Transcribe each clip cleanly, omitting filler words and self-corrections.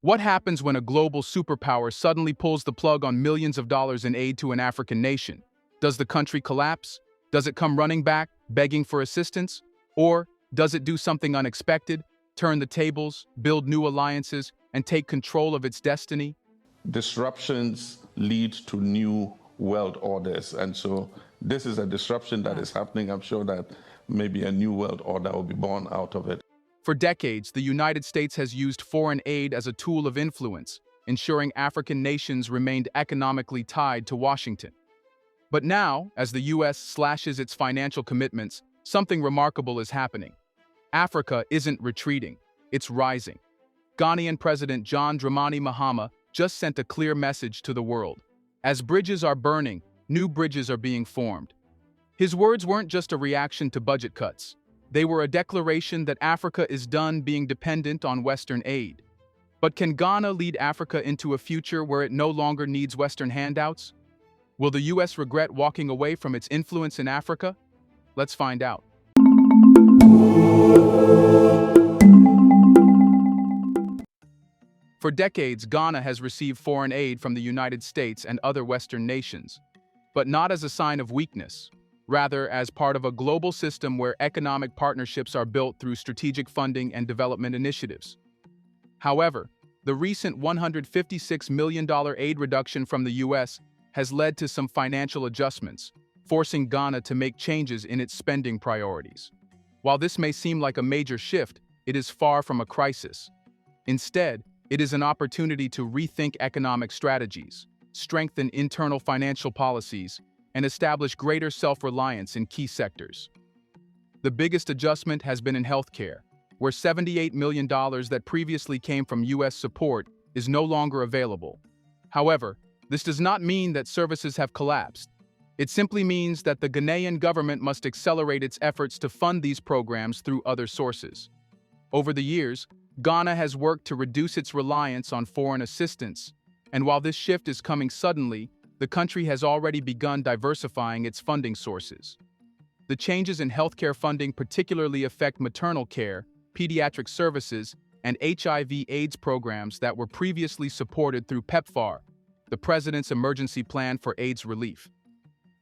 What happens when a global superpower suddenly pulls the plug on millions of dollars in aid to an African nation? Does the country collapse? Does it come running back, begging for assistance? Or does it do something unexpected, turn the tables, build new alliances, and take control of its destiny? Disruptions lead to new world orders. And so this is a disruption that is happening. I'm sure that maybe a new world order will be born out of it. For decades, the United States has used foreign aid as a tool of influence, ensuring African nations remained economically tied to Washington. But now, as the U.S. slashes its financial commitments, something remarkable is happening. Africa isn't retreating, it's rising. Ghanaian President John Dramani Mahama just sent a clear message to the world. As bridges are burning, new bridges are being formed. His words weren't just a reaction to budget cuts. They were a declaration that Africa is done being dependent on Western aid. But can Ghana lead Africa into a future where it no longer needs Western handouts? Will the U.S. regret walking away from its influence in Africa? Let's find out. For decades, Ghana has received foreign aid from the United States and other Western nations, but not as a sign of weakness, rather as part of a global system where economic partnerships are built through strategic funding and development initiatives. However, the recent $156 million aid reduction from the U.S. has led to some financial adjustments, forcing Ghana to make changes in its spending priorities. While this may seem like a major shift, it is far from a crisis. Instead, it is an opportunity to rethink economic strategies, strengthen internal financial policies, and establish greater self-reliance in key sectors. The biggest adjustment has been in healthcare, where $78 million that previously came from U.S. support is no longer available. However, this does not mean that services have collapsed. It simply means that the Ghanaian government must accelerate its efforts to fund these programs through other sources. Over the years, Ghana has worked to reduce its reliance on foreign assistance, and while this shift is coming suddenly, the country has already begun diversifying its funding sources. The changes in healthcare funding particularly affect maternal care, pediatric services, and HIV/AIDS programs that were previously supported through PEPFAR, the President's Emergency Plan for AIDS Relief.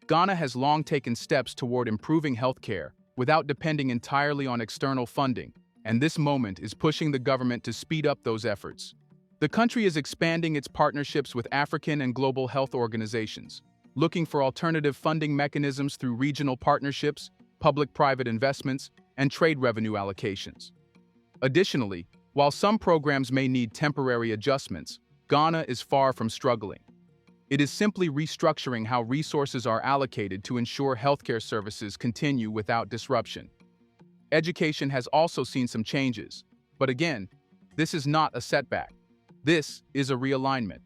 Ghana has long taken steps toward improving healthcare without depending entirely on external funding, and this moment is pushing the government to speed up those efforts. The country is expanding its partnerships with African and global health organizations, looking for alternative funding mechanisms through regional partnerships, public-private investments, and trade revenue allocations. Additionally, while some programs may need temporary adjustments, Ghana is far from struggling. It is simply restructuring how resources are allocated to ensure healthcare services continue without disruption. Education has also seen some changes, but again, this is not a setback. This is a realignment.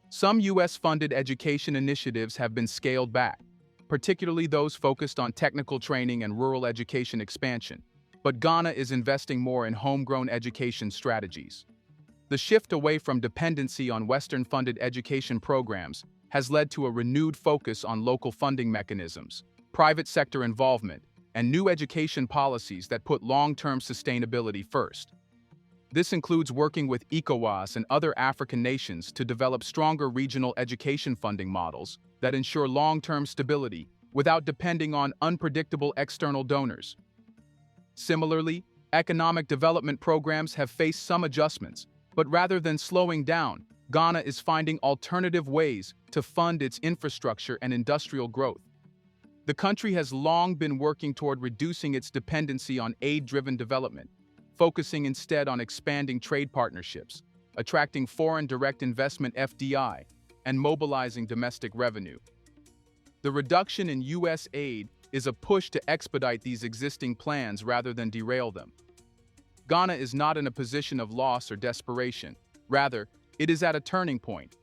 Some U.S.-funded education initiatives have been scaled back, particularly those focused on technical training and rural education expansion, but Ghana is investing more in homegrown education strategies. The shift away from dependency on Western-funded education programs has led to a renewed focus on local funding mechanisms, private sector involvement, and new education policies that put long-term sustainability first. This includes working with ECOWAS and other African nations to develop stronger regional education funding models that ensure long-term stability without depending on unpredictable external donors. Similarly, economic development programs have faced some adjustments, but rather than slowing down, Ghana is finding alternative ways to fund its infrastructure and industrial growth. The country has long been working toward reducing its dependency on aid-driven development, focusing instead on expanding trade partnerships, attracting foreign direct investment (FDI), and mobilizing domestic revenue. The reduction in U.S. aid is a push to expedite these existing plans rather than derail them. Ghana is not in a position of loss or desperation. Rather, it is at a turning point.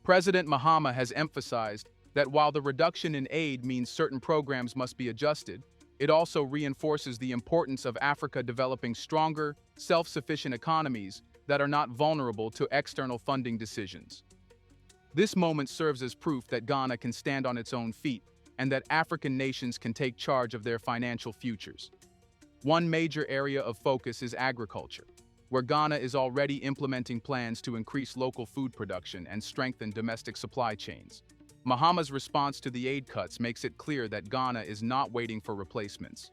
President Mahama has emphasized that while the reduction in aid means certain programs must be adjusted, it also reinforces the importance of Africa developing stronger, self-sufficient economies that are not vulnerable to external funding decisions. This moment serves as proof that Ghana can stand on its own feet and that African nations can take charge of their financial futures. One major area of focus is agriculture. where Ghana is already implementing plans to increase local food production and strengthen domestic supply chains. Mahama's response to the aid cuts makes it clear that Ghana is not waiting for replacements.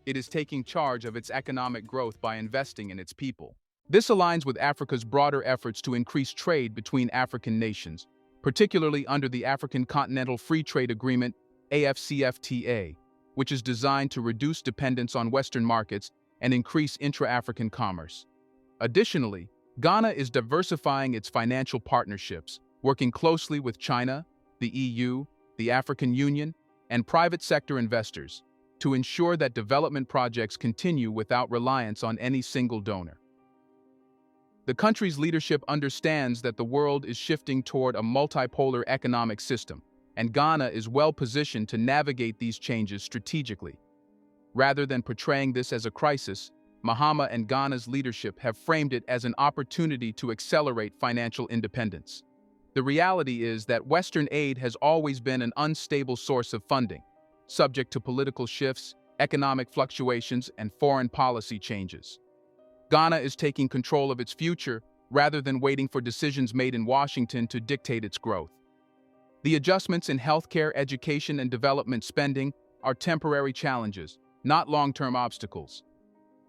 It is taking charge of its economic growth by investing in its people. This aligns with Africa's broader efforts to increase trade between African nations, particularly under the African Continental Free Trade Agreement, AfCFTA, which is designed to reduce dependence on Western markets and increase intra-African commerce. Additionally, Ghana is diversifying its financial partnerships, working closely with China, the EU, the African Union, and private sector investors to ensure that development projects continue without reliance on any single donor. The country's leadership understands that the world is shifting toward a multipolar economic system, and Ghana is well positioned to navigate these changes strategically. Rather than portraying this as a crisis, Mahama and Ghana's leadership have framed it as an opportunity to accelerate financial independence. The reality is that Western aid has always been an unstable source of funding, subject to political shifts, economic fluctuations, and foreign policy changes. Ghana is taking control of its future rather than waiting for decisions made in Washington to dictate its growth. The adjustments in healthcare, education, and development spending are temporary challenges, not long-term obstacles.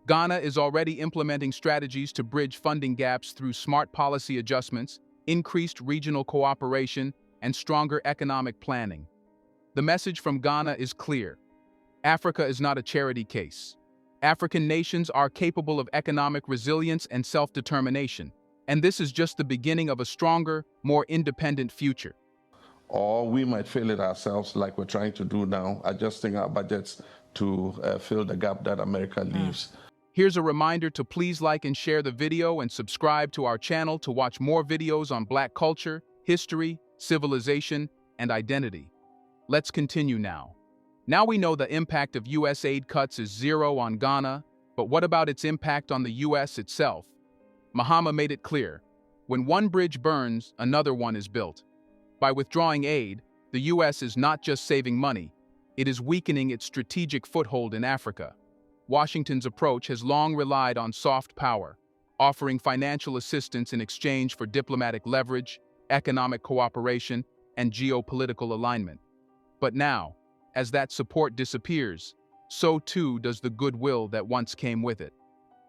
Ghana is already implementing strategies to bridge funding gaps through smart policy adjustments, increased regional cooperation, and stronger economic planning. The message from Ghana is clear. Africa is not a charity case. African nations are capable of economic resilience and self-determination, and this is just the beginning of a stronger, more independent future. Or we might fail it ourselves like we're trying to do now, adjusting our budgets to fill the gap that America leaves. Here's a reminder to please like and share the video and subscribe to our channel to watch more videos on Black culture, history, civilization, and identity. Let's continue now. Now we know the impact of U.S. aid cuts is zero on Ghana, but what about its impact on the U.S. itself? Mahama made it clear, when one bridge burns, another one is built. By withdrawing aid, the U.S. is not just saving money, it is weakening its strategic foothold in Africa. Washington's approach has long relied on soft power, offering financial assistance in exchange for diplomatic leverage, economic cooperation, and geopolitical alignment. But now, as that support disappears, so too does the goodwill that once came with it.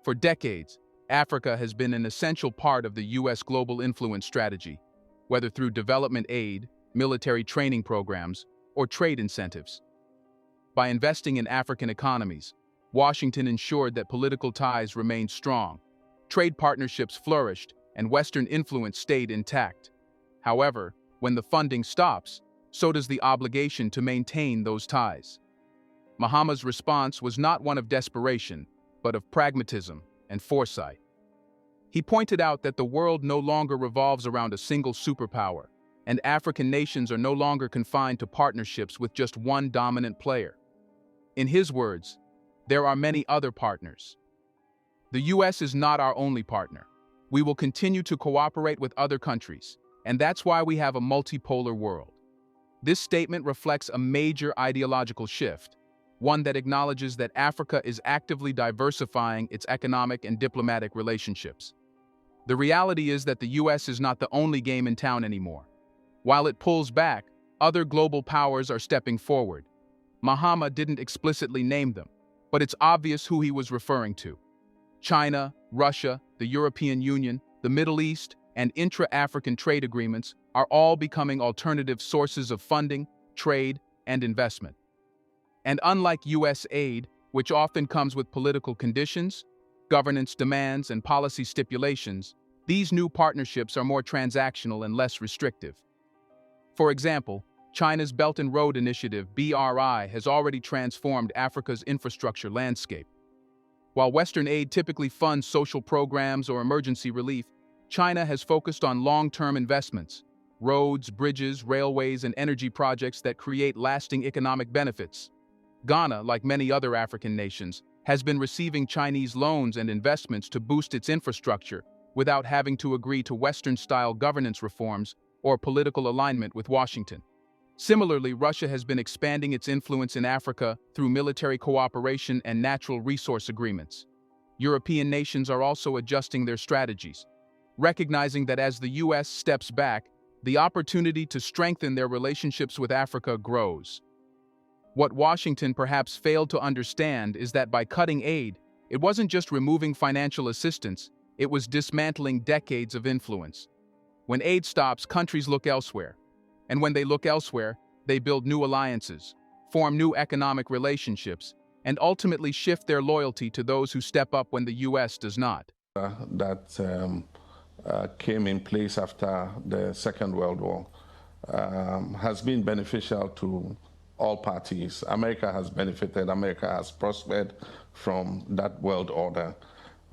For decades, Africa has been an essential part of the U.S. global influence strategy, whether through development aid, military training programs, or trade incentives. By investing in African economies, Washington ensured that political ties remained strong, trade partnerships flourished, and Western influence stayed intact. However, when the funding stops, so does the obligation to maintain those ties. Mahama's response was not one of desperation, but of pragmatism and foresight. He pointed out that the world no longer revolves around a single superpower, and African nations are no longer confined to partnerships with just one dominant player. In his words, there are many other partners. The U.S. is not our only partner. We will continue to cooperate with other countries, and that's why we have a multipolar world. This statement reflects a major ideological shift, one that acknowledges that Africa is actively diversifying its economic and diplomatic relationships. The reality is that the U.S. is not the only game in town anymore. While it pulls back, other global powers are stepping forward. Mahama didn't explicitly name them, but it's obvious who he was referring to. China, Russia, the European Union, the Middle East, and intra-African trade agreements are all becoming alternative sources of funding, trade, and investment. And unlike U.S. aid, which often comes with political conditions, governance demands, and policy stipulations, these new partnerships are more transactional and less restrictive. For example, China's Belt and Road Initiative, BRI, has already transformed Africa's infrastructure landscape. While Western aid typically funds social programs or emergency relief, China has focused on long-term investments, roads, bridges, railways, and energy projects that create lasting economic benefits. Ghana, like many other African nations, has been receiving Chinese loans and investments to boost its infrastructure without having to agree to Western-style governance reforms or political alignment with Washington. Similarly, Russia has been expanding its influence in Africa through military cooperation and natural resource agreements. European nations are also adjusting their strategies, recognizing that as the U.S. steps back, the opportunity to strengthen their relationships with Africa grows. What Washington perhaps failed to understand is that by cutting aid, it wasn't just removing financial assistance, it was dismantling decades of influence. When aid stops, countries look elsewhere. And when they look elsewhere, they build new alliances, form new economic relationships, and ultimately shift their loyalty to those who step up when the U.S. does not. That came in place after the Second World War has been beneficial to all parties. America has benefited, America has prospered from that world order.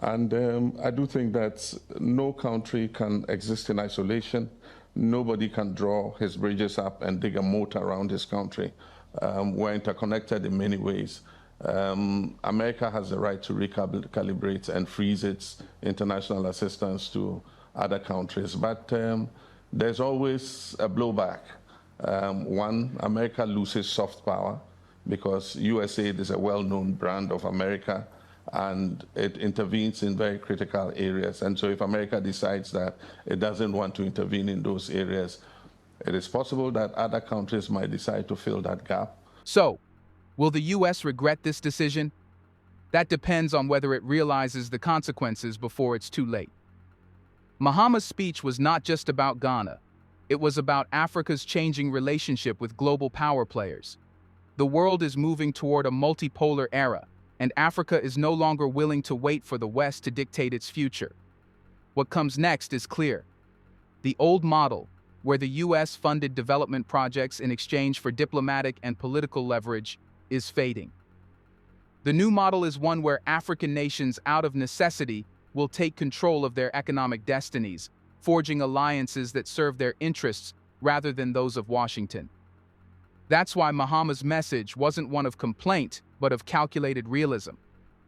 And I do think that no country can exist in isolation. Nobody can draw his bridges up and dig a moat around his country. We're interconnected in many ways. America has the right to recalibrate and freeze its international assistance to other countries, but there's always a blowback. One, America loses soft power because USAID is a well-known brand of America and it intervenes in very critical areas. And so if America decides that it doesn't want to intervene in those areas, it is possible that other countries might decide to fill that gap. So, will the U.S. regret this decision? That depends on whether it realizes the consequences before it's too late. Mahama's speech was not just about Ghana. It was about Africa's changing relationship with global power players. The world is moving toward a multipolar era, and Africa is no longer willing to wait for the West to dictate its future. What comes next is clear. The old model, where the U.S. funded development projects in exchange for diplomatic and political leverage, is fading. The new model is one where African nations, out of necessity, will take control of their economic destinies, forging alliances that serve their interests rather than those of Washington. That's why Mahama's message wasn't one of complaint, but of calculated realism.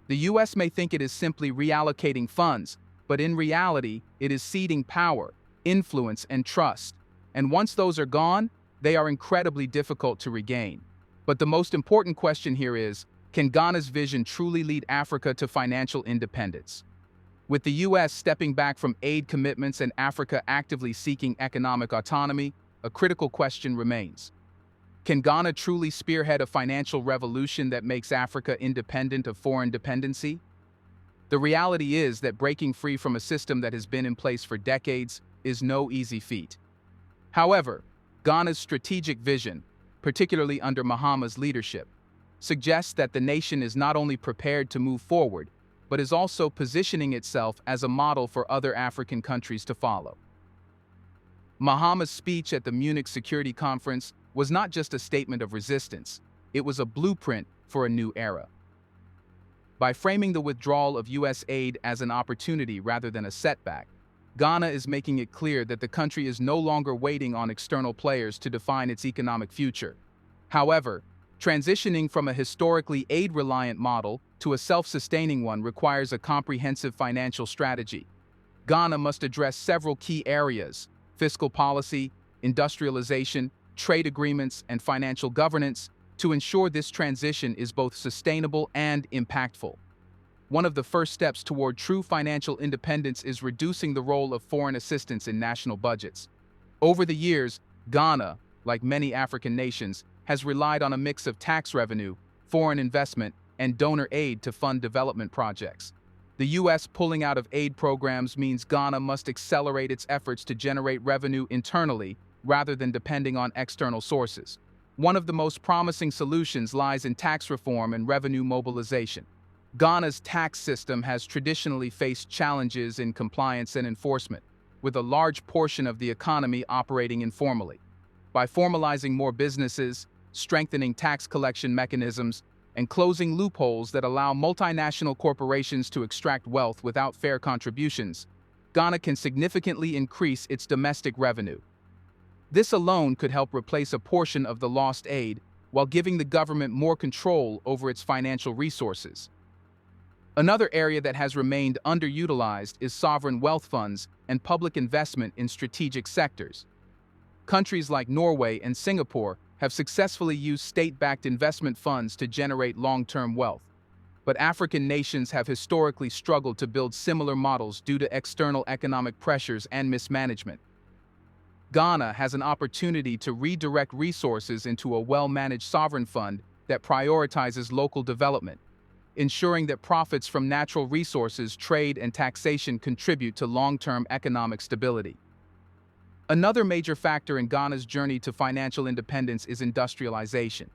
The U.S. may think it is simply reallocating funds, but in reality, it is ceding power, influence, and trust. And once those are gone, they are incredibly difficult to regain. But the most important question here is, can Ghana's vision truly lead Africa to financial independence? With the U.S. stepping back from aid commitments and Africa actively seeking economic autonomy, a critical question remains. Can Ghana truly spearhead a financial revolution that makes Africa independent of foreign dependency? The reality is that breaking free from a system that has been in place for decades is no easy feat. However, Ghana's strategic vision, particularly under Mahama's leadership, suggests that the nation is not only prepared to move forward, but is also positioning itself as a model for other African countries to follow. Mahama's speech at the Munich Security Conference was not just a statement of resistance, it was a blueprint for a new era. By framing the withdrawal of U.S. aid as an opportunity rather than a setback, Ghana is making it clear that the country is no longer waiting on external players to define its economic future. However, transitioning from a historically aid-reliant model to a self-sustaining one requires a comprehensive financial strategy. Ghana must address several key areas: fiscal policy, industrialization, trade agreements, and financial governance to ensure this transition is both sustainable and impactful. One of the first steps toward true financial independence is reducing the role of foreign assistance in national budgets. Over the years, Ghana, like many African nations, has relied on a mix of tax revenue, foreign investment, and donor aid to fund development projects. The U.S. pulling out of aid programs means Ghana must accelerate its efforts to generate revenue internally rather than depending on external sources. One of the most promising solutions lies in tax reform and revenue mobilization. Ghana's tax system has traditionally faced challenges in compliance and enforcement, with a large portion of the economy operating informally. By formalizing more businesses, strengthening tax collection mechanisms, and closing loopholes that allow multinational corporations to extract wealth without fair contributions, Ghana can significantly increase its domestic revenue. This alone could help replace a portion of the lost aid while giving the government more control over its financial resources. Another area that has remained underutilized is sovereign wealth funds and public investment in strategic sectors. Countries like Norway and Singapore have successfully used state-backed investment funds to generate long-term wealth. but African nations have historically struggled to build similar models due to external economic pressures and mismanagement. Ghana has an opportunity to redirect resources into a well-managed sovereign fund that prioritizes local development, ensuring that profits from natural resources, trade, and taxation contribute to long-term economic stability. Another major factor in Ghana's journey to financial independence is industrialization.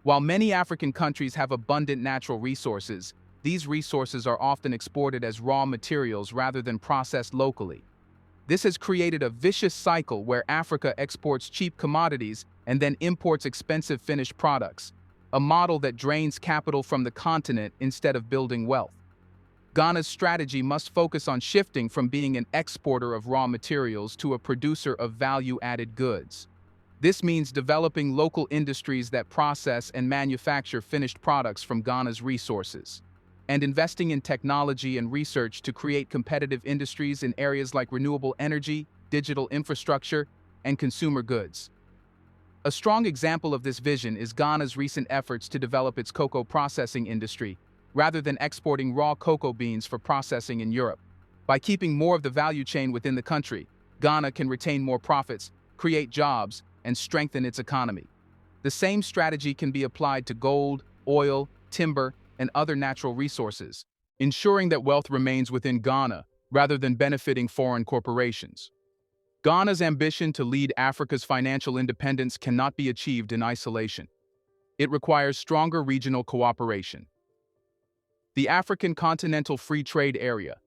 While many African countries have abundant natural resources, these resources are often exported as raw materials rather than processed locally. This has created a vicious cycle where Africa exports cheap commodities and then imports expensive finished products, a model that drains capital from the continent instead of building wealth. Ghana's strategy must focus on shifting from being an exporter of raw materials to a producer of value-added goods. This means developing local industries that process and manufacture finished products from Ghana's resources, and investing in technology and research to create competitive industries in areas like renewable energy, digital infrastructure, and consumer goods. A strong example of this vision is Ghana's recent efforts to develop its cocoa processing industry, rather than exporting raw cocoa beans for processing in Europe. By keeping more of the value chain within the country, Ghana can retain more profits, create jobs, and strengthen its economy. The same strategy can be applied to gold, oil, timber, and other natural resources, ensuring that wealth remains within Ghana rather than benefiting foreign corporations. Ghana's ambition to lead Africa's financial independence cannot be achieved in isolation. It requires stronger regional cooperation. The African Continental Free Trade Area,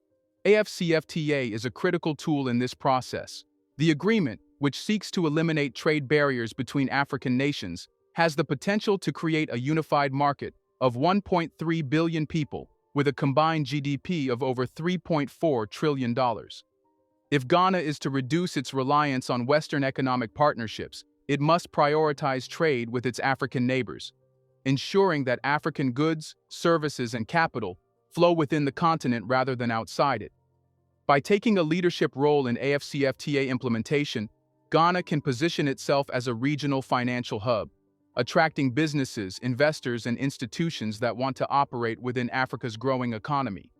AfCFTA, is a critical tool in this process. The agreement, which seeks to eliminate trade barriers between African nations, has the potential to create a unified market of 1.3 billion people with a combined GDP of over $3.4 trillion. If Ghana is to reduce its reliance on Western economic partnerships, it must prioritize trade with its African neighbors, ensuring that African goods, services, and capital flow within the continent rather than outside it. By taking a leadership role in AfCFTA implementation, Ghana can position itself as a regional financial hub, attracting businesses, investors, and institutions that want to operate within Africa's growing economy.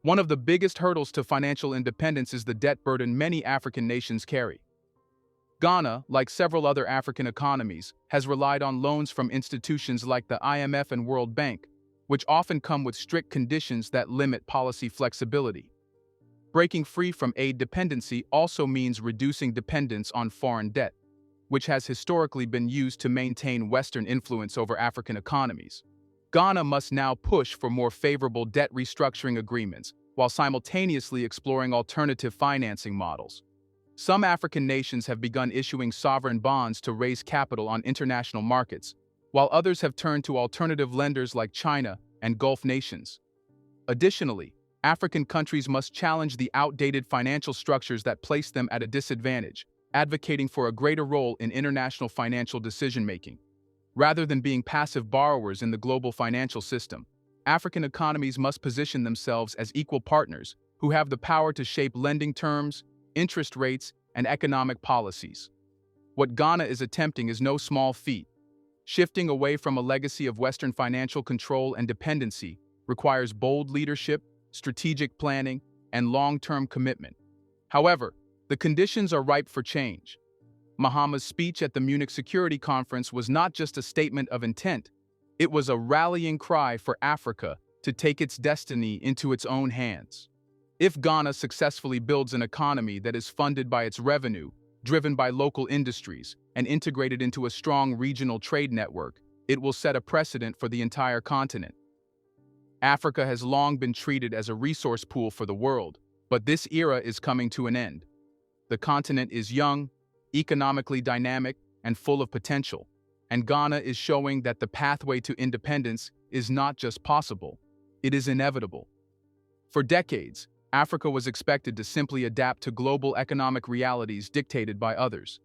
One of the biggest hurdles to financial independence is the debt burden many African nations carry. Ghana, like several other African economies, has relied on loans from institutions like the IMF and World Bank, which often come with strict conditions that limit policy flexibility. Breaking free from aid dependency also means reducing dependence on foreign debt, which has historically been used to maintain Western influence over African economies. Ghana must now push for more favorable debt restructuring agreements, while simultaneously exploring alternative financing models. Some African nations have begun issuing sovereign bonds to raise capital on international markets, while others have turned to alternative lenders like China and Gulf nations. Additionally, African countries must challenge the outdated financial structures that place them at a disadvantage, advocating for a greater role in international financial decision-making. Rather than being passive borrowers in the global financial system, African economies must position themselves as equal partners who have the power to shape lending terms, interest rates, and economic policies. What Ghana is attempting is no small feat. Shifting away from a legacy of Western financial control and dependency requires bold leadership, strategic planning, and long-term commitment. However, the conditions are ripe for change. Mahama's speech at the Munich Security Conference was not just a statement of intent, it was a rallying cry for Africa to take its destiny into its own hands. If Ghana successfully builds an economy that is funded by its revenue, driven by local industries, and integrated into a strong regional trade network, it will set a precedent for the entire continent. Africa has long been treated as a resource pool for the world, but this era is coming to an end. The continent is young, economically dynamic, and full of potential, and Ghana is showing that the pathway to independence is not just possible, it is inevitable. For decades, Africa was expected to simply adapt to global economic realities dictated by others.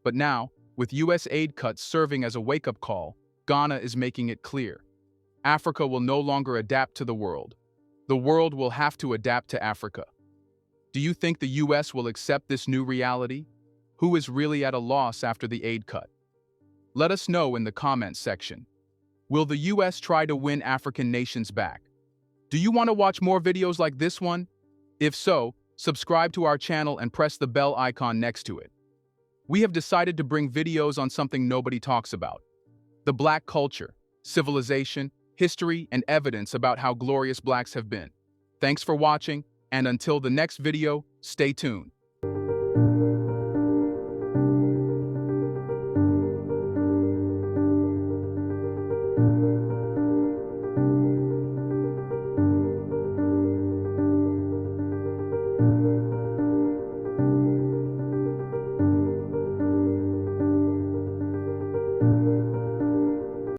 But now, with US aid cuts serving as a wake-up call, Ghana is making it clear. Africa will no longer adapt to the world. The world will have to adapt to Africa. Do you think the US will accept this new reality? Who is really at a loss after the aid cut? Let us know in the comments section. Will the US try to win African nations back, Do you want to watch more videos like this one? If so, subscribe to our channel and press the bell icon next to it. We have decided to bring videos on something nobody talks about: the Black culture, civilization, history, and evidence about how glorious Blacks have been. Thanks for watching, and until the next video, stay tuned.